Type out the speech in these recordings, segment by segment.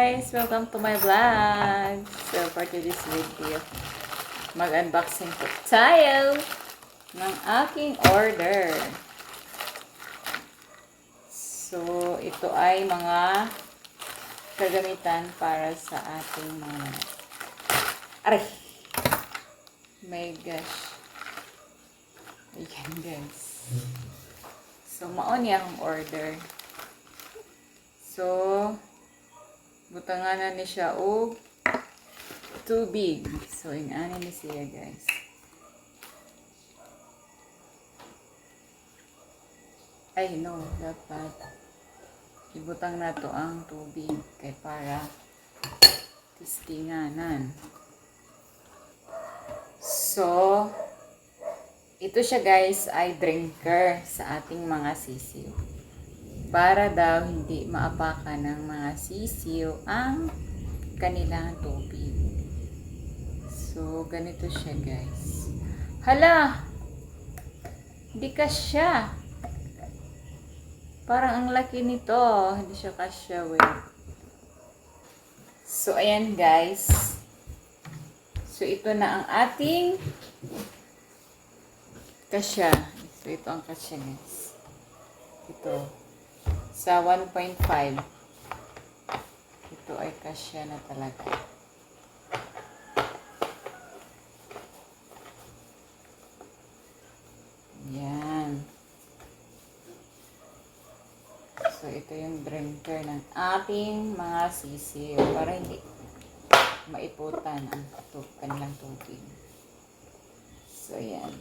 guys! Welcome to my vlog! So for today's video, mag-unboxing po tayo ng aking order. So ito ay mga kagamitan para sa ating mga aray! My gosh! Ayan guys. So maon niya ang order. So butanganan ni siya og tubig. So inani ni siya guys. Ay no, dapat ibutang na to ang tubig kay para testinganan. So ito siya guys ay drinker sa ating mga sisiw. Para daw hindi maapakan ng mga sisiw ang kanilang tubig. So, ganito siya guys. Hala! Hindi kasya. Parang ang laki nito. Hindi siya kasya. Wait. So, ayan guys. So, ito na ang ating kasya. So, ito ang kasya guys. Ito. Sa 1.5 ito ay kasya na talaga. Yan. So ito yung drinker ng ating mga sisiw para hindi maiputan ang kanilang tubig. So yan.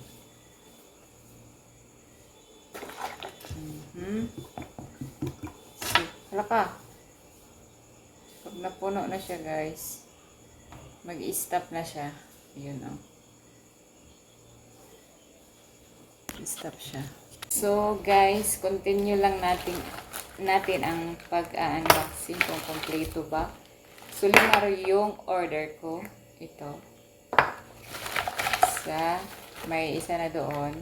Hala ka. Pag napuno na siya guys, mag-i-stop na siya. Yun o. I-stop siya. So guys, continue lang natin ang pag-unboxing kung kompleto ba. So limaro yung order ko. Ito. May isa na doon.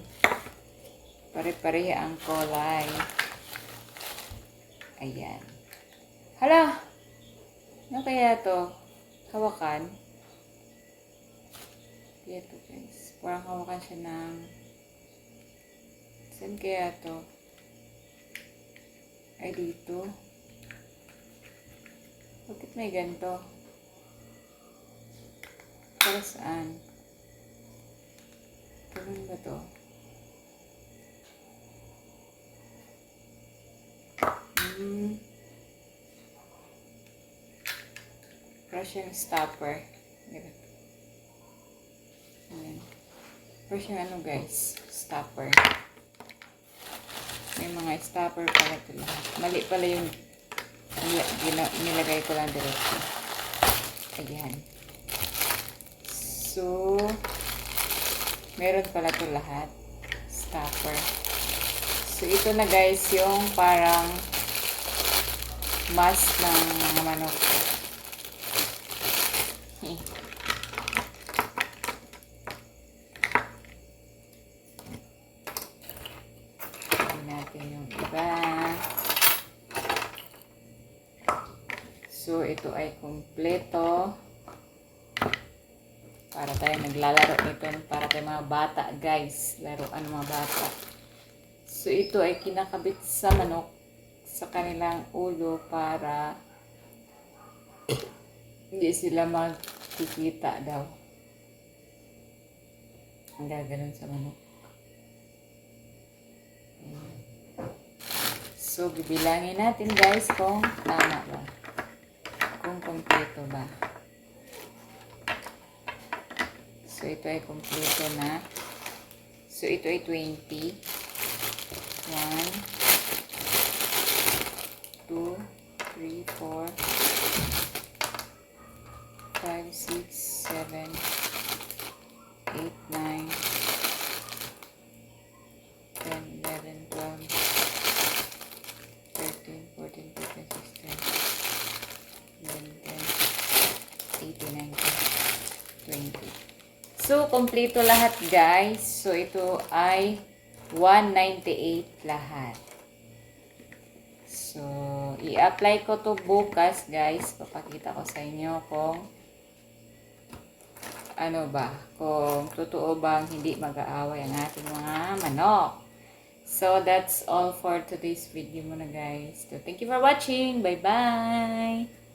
Pare-pareha ang kulay. Ayan. Hala! Ano kaya to? Hawakan. Kaya to guys. Parang hawakan siya ng... Saan kaya to? Ay dito. Bakit may ganito? Para saan? Ganun ba to? Brush yung stopper. Ayan. Brush yung ano guys, stopper. May mga stopper pala ito lahat. Mali pala yung nilagay ko lang diretso. Ayan. So, meron pala ito lahat. Stopper. So, ito na guys yung parang mask ng mga manok. Tignan natin yung iba. So, ito ay kumpleto. Para tayo naglalaro nito. Para tayo mga bata guys. Laruan mga bata. So, ito ay kinakabit sa manok sa kanilang ulo para hindi sila magkikita daw. Ang gaganon sa manok. So, bibilangin natin guys kung tama ba. Kung kompleto ba. So, ito ay kompleto na. So, ito ay 20. 1, 2, 3, 4, 5, 6, 7, 8, 9, 10, 11, 12, 13, 14, 15, 16, 17, 18, 19, 20. So, kompleto lahat guys. So, ito ay 198 lahat. So, i-apply ko to bukas, guys. Papakita ko sa inyo kung ano ba, kung totoo bang hindi mag-aaway ang ating mga manok. So, that's all for today's video muna, guys. So, thank you for watching. Bye-bye!